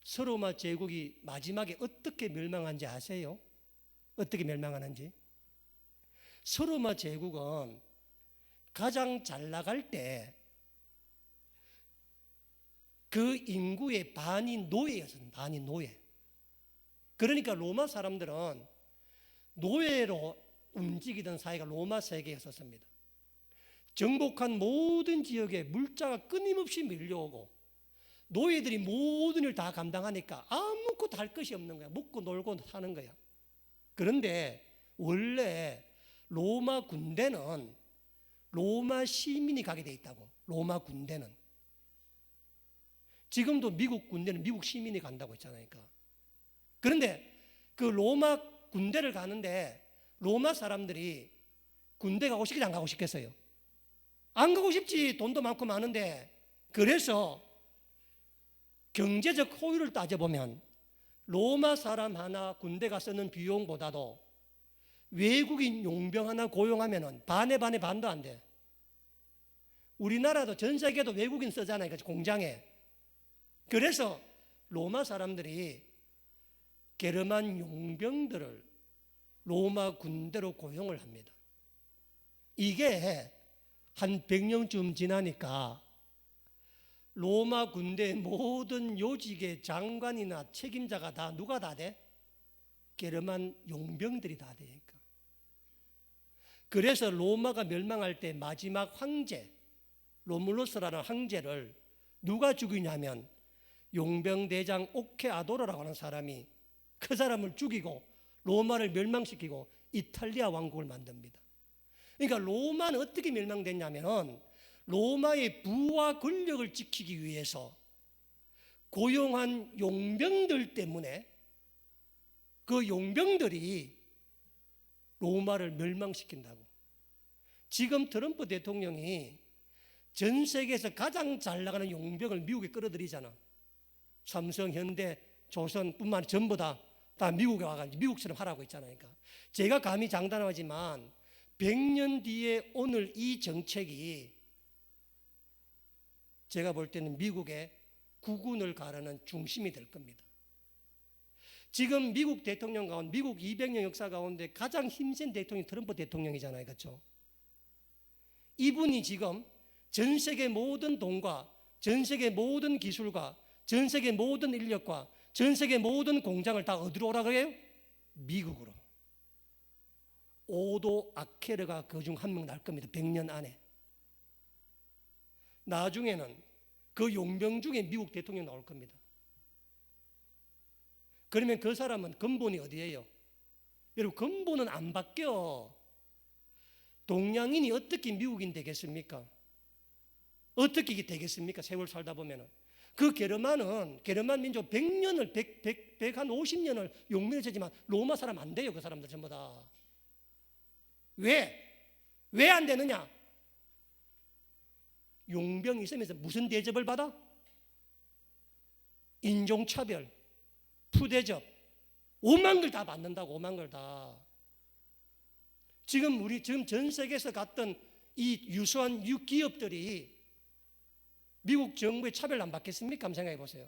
서로마 제국이 마지막에 어떻게 멸망한지 아세요? 어떻게 멸망하는지? 서로마 제국은 가장 잘 나갈 때 그 인구의 반이 노예였습니다. 반이 노예. 그러니까 로마 사람들은 노예로 움직이던 사회가 로마 세계였었습니다. 정복한 모든 지역에 물자가 끊임없이 밀려오고 노예들이 모든 일 다 감당하니까 아무것도 할 것이 없는 거야. 먹고 놀고 사는 거야. 그런데 원래 로마 군대는 로마 시민이 가게 돼 있다고. 로마 군대는. 지금도 미국 군대는 미국 시민이 간다고 했잖아요. 그런데 그 로마 군대를 가는데 로마 사람들이 군대 가고 싶겠지 안 가고 싶겠어요? 안 가고 싶지. 돈도 많고 많은데. 그래서 경제적 효율을 따져보면 로마 사람 하나 군대가 쓰는 비용보다도 외국인 용병 하나 고용하면 반에 반도 안 돼. 우리나라도 전 세계도 외국인 쓰잖아요. 공장에. 그래서 로마 사람들이 게르만 용병들을 로마 군대로 고용을 합니다. 이게 한 100년쯤 지나니까 로마 군대의 모든 요직의 장관이나 책임자가 다 누가 다 돼? 게르만 용병들이 다 되니까. 그래서 로마가 멸망할 때 마지막 황제 로물루스라는 황제를 누가 죽이냐면 용병대장 오케아도로라고 하는 사람이 그 사람을 죽이고 로마를 멸망시키고 이탈리아 왕국을 만듭니다. 그러니까 로마는 어떻게 멸망됐냐면 로마의 부와 권력을 지키기 위해서 고용한 용병들 때문에 그 용병들이 로마를 멸망시킨다고. 지금 트럼프 대통령이 전 세계에서 가장 잘 나가는 용병을 미국에 끌어들이잖아. 삼성, 현대, 조선뿐만 아니라 전부 다 미국에 와가지고 미국처럼 하라고 있잖아요. 제가 감히 장담하지만 100년 뒤에 오늘 이 정책이 제가 볼 때는 미국의 국운을 가르는 중심이 될 겁니다. 지금 미국 대통령 가운데 미국 200년 역사 가운데 가장 힘센 대통령이 트럼프 대통령이잖아요. 그렇죠? 이분이 지금 전 세계 모든 돈과 전 세계 모든 기술과 전 세계 모든 인력과 전 세계 모든 공장을 다 어디로 오라 그래요? 미국으로. 오도 아케르가 그 중 한 명 날 겁니다. 100년 안에. 나중에는 그 용병 중에 미국 대통령 나올 겁니다. 그러면 그 사람은 근본이 어디예요? 여러분, 근본은 안 바뀌어. 동양인이 어떻게 미국인 되겠습니까? 어떻게 되겠습니까? 세월 살다 보면은. 그 게르만 민족 100년을 150년을 용맹해지지만 로마 사람 안 돼요. 그 사람들 전부 다. 왜 안 되느냐? 용병이 있으면서 무슨 대접을 받아? 인종차별, 푸대접, 오만 걸 다 받는다고. 오만 걸 다. 지금 전 세계에서 갔던 이 유수한 기업들이 미국 정부의 차별을 안 받겠습니까? 한번 생각해 보세요.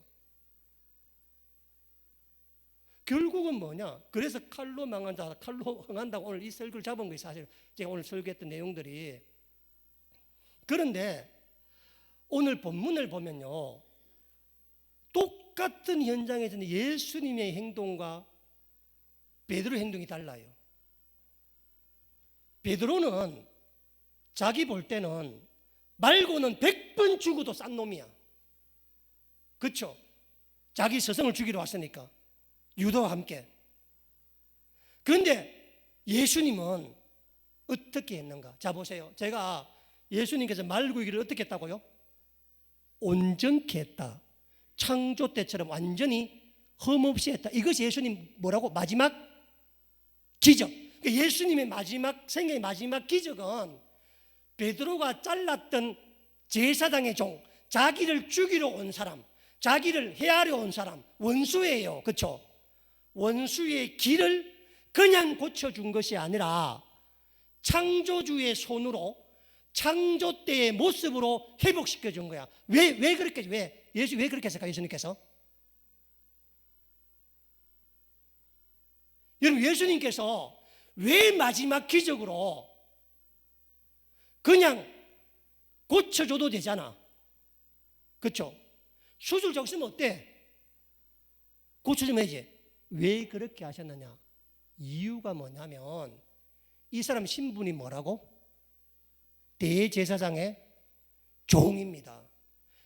결국은 뭐냐? 그래서 칼로 망한다, 칼로 흥한다고 오늘 이 설교를 잡은 거예요. 사실 제가 오늘 설교했던 내용들이. 그런데 오늘 본문을 보면요, 똑같은 현장에서는 예수님의 행동과 베드로의 행동이 달라요. 베드로는 자기 볼 때는 말고는 100번 죽어도 싼 놈이야. 그렇죠? 자기 스승을 죽이러 왔으니까. 유다와 함께. 그런데 예수님은 어떻게 했는가? 자, 보세요. 제가 예수님께서 말구기를 어떻게 했다고요? 온전케 했다. 창조 때처럼 완전히 흠없이 했다. 이것이 예수님 뭐라고? 마지막 기적. 예수님의 마지막 생애의 마지막 기적은 베드로가 잘랐던 제사장의 종, 자기를 죽이러 온 사람, 자기를 해하려 온 사람, 원수예요. 그렇죠? 원수의 길을 그냥 고쳐준 것이 아니라 창조주의 손으로 창조 때의 모습으로 회복시켜준 거야. 왜 그렇게, 예수 왜 그렇게 했을까? 예수님께서? 여러분, 예수님께서 왜 마지막 기적으로 그냥 고쳐줘도 되잖아. 그렇죠? 수술 적으면 어때? 고쳐주면 되지. 왜 그렇게 하셨느냐? 이유가 뭐냐면 이 사람 신분이 뭐라고? 대제사장의 종입니다.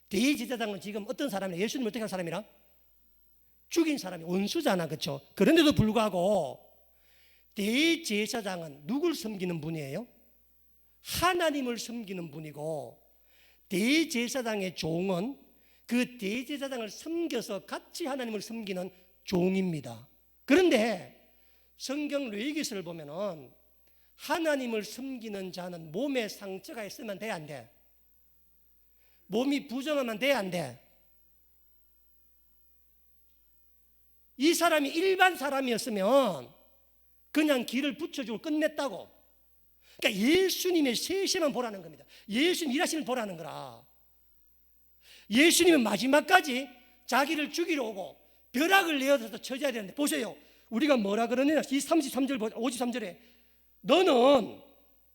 대제사장은 지금 어떤 사람이야? 예수님 어떻게 한 사람이라? 죽인 사람이 원수잖아. 그렇죠? 그런데도 불구하고 대제사장은 누굴 섬기는 분이에요? 하나님을 섬기는 분이고, 대제사장의 종은 그 대제사장을 섬겨서 같이 하나님을 섬기는 종입니다. 그런데 성경 레위기서를 보면은 하나님을 섬기는 자는 몸에 상처가 있으면 돼, 안 돼? 몸이 부정하면 돼, 안 돼? 이 사람이 일반 사람이었으면 그냥 길을 붙여주고 끝냈다고. 그러니까 예수님의 세심만 보라는 겁니다. 예수님 일하시는 보라는 거라. 예수님은 마지막까지 자기를 죽이러 오고 벼락을 내어서 쳐줘야 되는데, 보세요. 우리가 뭐라 그러느냐? 이 33절, 53절에 너는,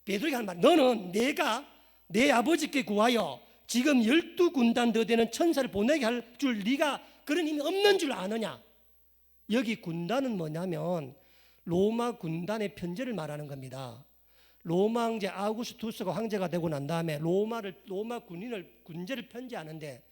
베드로가 하는 말, 너는 내가 내 아버지께 구하여 지금 12군단 더 되는 천사를 보내게 할 줄 네가 그런 힘이 없는 줄 아느냐? 여기 군단은 뭐냐면 로마 군단의 편제를 말하는 겁니다. 로마 황제 아우구스투스가 황제가 되고 난 다음에 로마 군제를 편제하는데,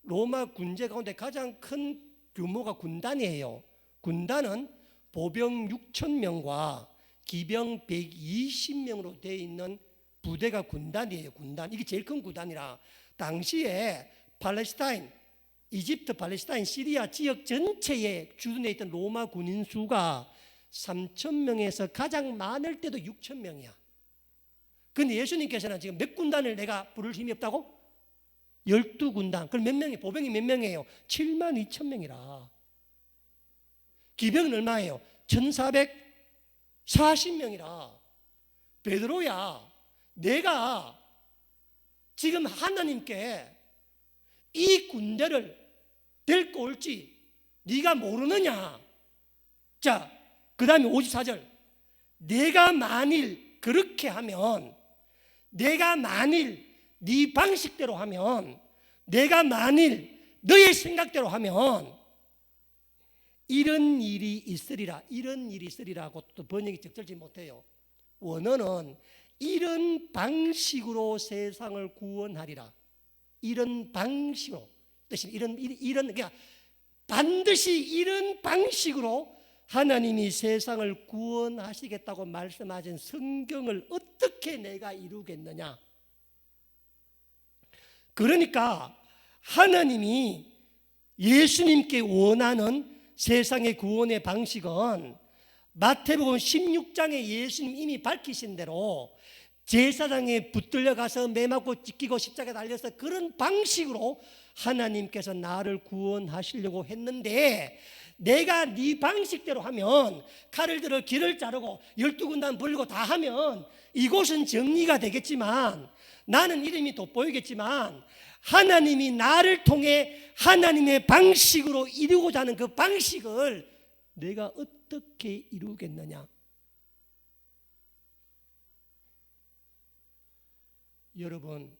로마 군제 가운데 가장 큰 규모가 군단이에요. 군단은 보병 6,000명과 기병 120명으로 되어 있는 부대가 군단이에요. 군단. 이게 제일 큰 군단이라 당시에 팔레스타인, 이집트, 팔레스타인, 시리아 지역 전체에 주둔해 있던 로마 군인 수가 3,000명에서 가장 많을 때도 6,000명이야. 근데 예수님께서는 지금 몇 군단을 내가 부를 힘이 없다고? 12군단. 그럼 몇 명이, 보병이 몇 명이에요? 72,000명이라. 기병은 얼마예요? 1,440명이라. 베드로야, 내가 지금 하나님께 이 군대를 데리고 올지 네가 모르느냐? 자, 그 다음에 54절. 내가 만일 그렇게 하면, 내가 만일 네 방식대로 하면, 내가 만일 너의 생각대로 하면 이런 일이 있으리라. 이런 일이 있으리라고 또 번역이 적절치 못해요. 원어는 이런 방식으로 세상을 구원하리라. 이런 방식으로, 뜻이 이런 그러니까 반드시 이런 방식으로 하나님이 세상을 구원하시겠다고 말씀하신 성경을 어떻게 내가 이루겠느냐? 그러니까 하나님이 예수님께 원하는 세상의 구원의 방식은 마태복음 16장에 예수님 이미 밝히신 대로 제사장에 붙들려 가서 매 맞고 찢기고 십자가에 달려서 그런 방식으로 하나님께서 나를 구원하시려고 했는데, 내가 네 방식대로 하면, 칼을 들어 길을 자르고 12군단 불리고 다 하면 이곳은 정리가 되겠지만, 나는 이름이 돋보이겠지만, 하나님이 나를 통해 하나님의 방식으로 이루고자 하는 그 방식을 내가 어떻게 이루겠느냐? 여러분,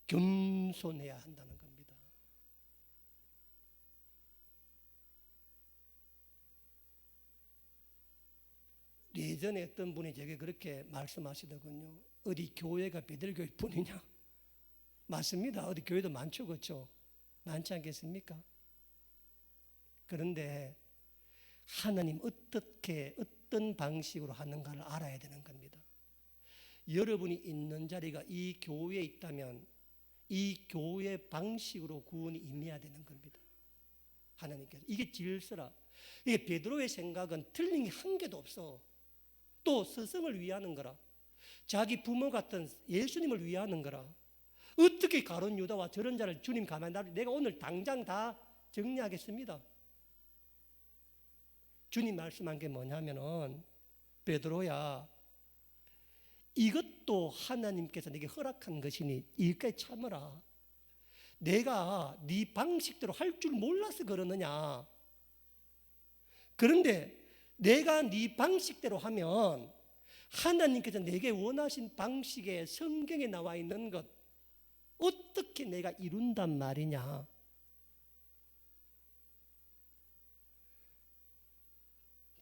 겸손해야 한다는 겁니다. 예전에 어떤 분이 제게 그렇게 말씀하시더군요. 어디 교회가 베들교회 뿐이냐? 맞습니다. 어디 교회도 많죠, 그렇죠? 많지 않겠습니까? 그런데 하나님 어떤 어떤 방식으로 하는가를 알아야 되는 겁니다. 여러분이 있는 자리가 이 교회에 있다면 이 교회 방식으로 구원이 임해야 되는 겁니다. 하나님께서. 이게 질서라. 이게 베드로의 생각은 틀린 게 한 개도 없어. 또 스승을 위하는 거라. 자기 부모 같은 예수님을 위하는 거라. 어떻게 가룟 유다와 저런 자를 주님 가만히 놔두고 내가 오늘 당장 다 정리하겠습니다. 주님 말씀한 게 뭐냐면은 베드로야 이것도 하나님께서 내게 허락한 것이니 이것까지 참으라. 내가 네 방식대로 할 줄 몰라서 그러느냐. 그런데 내가 네 방식대로 하면 하나님께서 내게 원하신 방식에 성경에 나와 있는 것 어떻게 내가 이룬단 말이냐.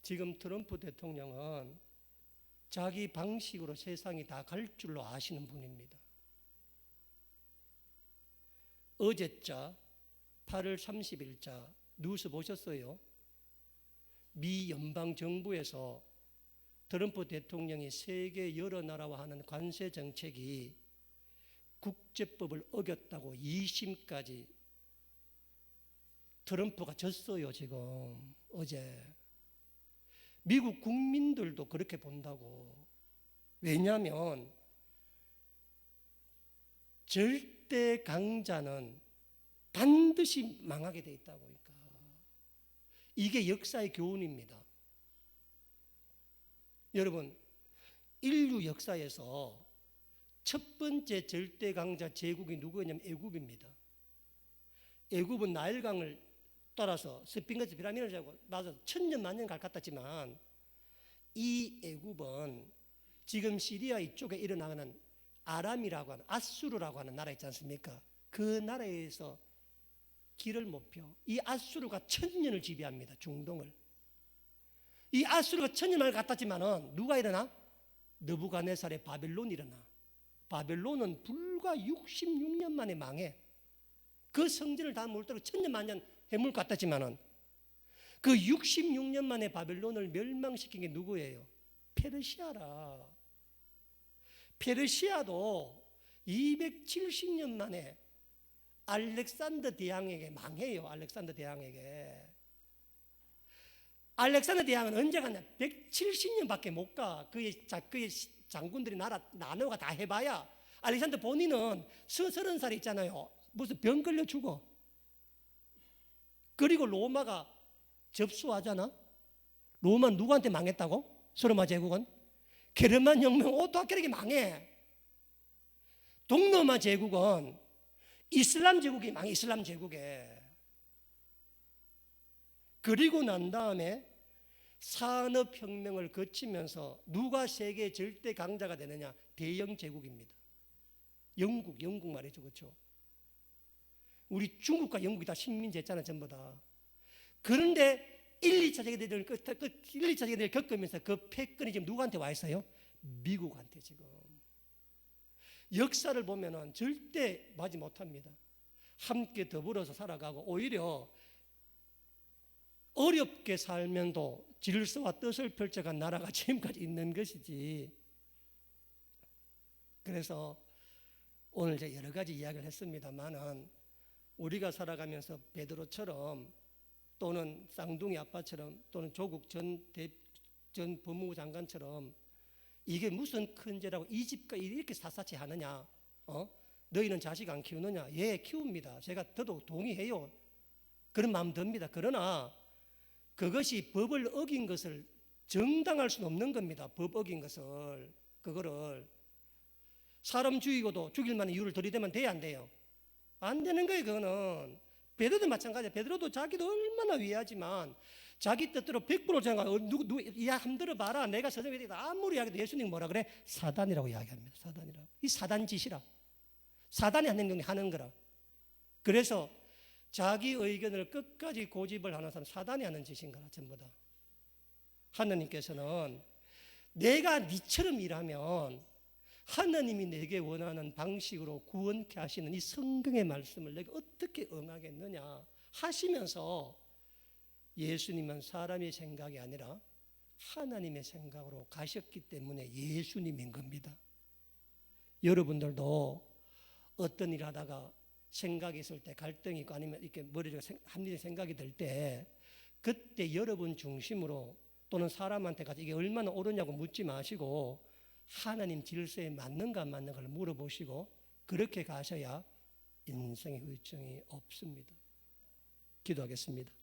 지금 트럼프 대통령은 자기 방식으로 세상이 다 갈 줄로 아시는 분입니다. 어제자 8월 30일자 뉴스 보셨어요? 미 연방정부에서 트럼프 대통령이 세계 여러 나라와 하는 관세 정책이 국제법을 어겼다고 2심까지 트럼프가 졌어요. 지금 어제 미국 국민들도 그렇게 본다고. 왜냐하면 절대 강자는 반드시 망하게 돼 있다고 하니까. 이게 역사의 교훈입니다. 여러분, 인류 역사에서 첫 번째 절대 강자 제국이 누구냐면 애굽입니다. 애굽은 나일강을 따라서 스핑크스 피라미드를 세우고 나서 천년 만년 갈 것 같지만 이 애굽은 지금 시리아 이쪽에 일어나는 아람이라고 하는 아수르라고 하는 나라 있지 않습니까? 그 나라에서 길을 못 펴. 이 아수르가 천년을 지배합니다. 중동을. 이 아수르가 천년을 갔다지만은 누가 일어나? 느부갓네살의 바벨론이 일어나. 바벨론은 불과 66년 만에 망해. 그 성전을 다 물들고 천년 만년 해물 같았지만은 그 66년 만에 바벨론을 멸망시킨 게 누구예요? 페르시아라. 페르시아도 270년 만에 알렉산더 대왕에게 망해요. 알렉산더 대왕에게. 알렉산더 대왕은 언제 갔냐? 170년밖에 못 가. 그의 장군들이 나노가 다 해봐야. 알렉산더 본인은 30살 있잖아요. 무슨 병 걸려 죽어. 그리고 로마가 접수하잖아. 로마 누구한테 망했다고? 소로마 제국은 게르만 혁명 오토아케르게 망해. 동로마 제국은 이슬람 제국이 망해. 이슬람 제국에. 그리고 난 다음에 산업혁명을 거치면서 누가 세계 절대 강자가 되느냐? 대영 제국입니다. 영국 말이죠. 그렇죠? 우리 중국과 영국이 다 식민지였잖아. 전부 다. 그런데 1, 2차 세계대전을 겪으면서 그 패권이 지금 누구한테 와 있어요? 미국한테 지금. 역사를 보면은 절대 맞지 못합니다. 함께 더불어서 살아가고 오히려 어렵게 살면도 질서와 뜻을 펼쳐간 나라가 지금까지 있는 것이지. 그래서 오늘 제가 여러 가지 이야기를 했습니다만은 우리가 살아가면서 베드로처럼 또는 쌍둥이 아빠처럼 또는 조국 전 법무부 장관처럼 이게 무슨 큰 죄라고 이 집과 이렇게 샅샅이 하느냐? 너희는 자식 안 키우느냐? 예, 키웁니다. 제가 더더욱 동의해요. 그런 마음 듭니다. 그러나 그것이 법을 어긴 것을 정당할 수는 없는 겁니다. 법 어긴 것을. 그거를 사람 죽이고도 죽일 만한 이유를 들이대면 돼야 안 돼요? 안 되는 거예요. 그거는. 베드로도 마찬가지야. 베드로도 자기도 얼마나 위하지만 자기 뜻대로 100% 생각. 야, 한번 들어봐라. 내가 서점에 아무리 이야기해도 예수님 뭐라 그래? 사단이라고 이야기합니다. 사단이라고. 이 사단 짓이라. 사단이 하는 행동이 하는 거라. 그래서 자기 의견을 끝까지 고집을 하는 사람 사단이 하는 짓인 거라. 전부 다. 하나님께서는 내가 니처럼 일하면 하나님이 내게 원하는 방식으로 구원케 하시는 이 성경의 말씀을 내가 어떻게 응하겠느냐 하시면서 예수님은 사람의 생각이 아니라 하나님의 생각으로 가셨기 때문에 예수님인 겁니다. 여러분들도 어떤 일 하다가 생각이 있을 때, 갈등이 있고 아니면 이렇게 머리가 합리적 생각이 들 때, 그때 여러분 중심으로 또는 사람한테 가서 이게 얼마나 옳으냐고 묻지 마시고 하나님 질서에 맞는가 안 맞는가를 물어보시고 그렇게 가셔야 인생의 의정이 없습니다. 기도하겠습니다.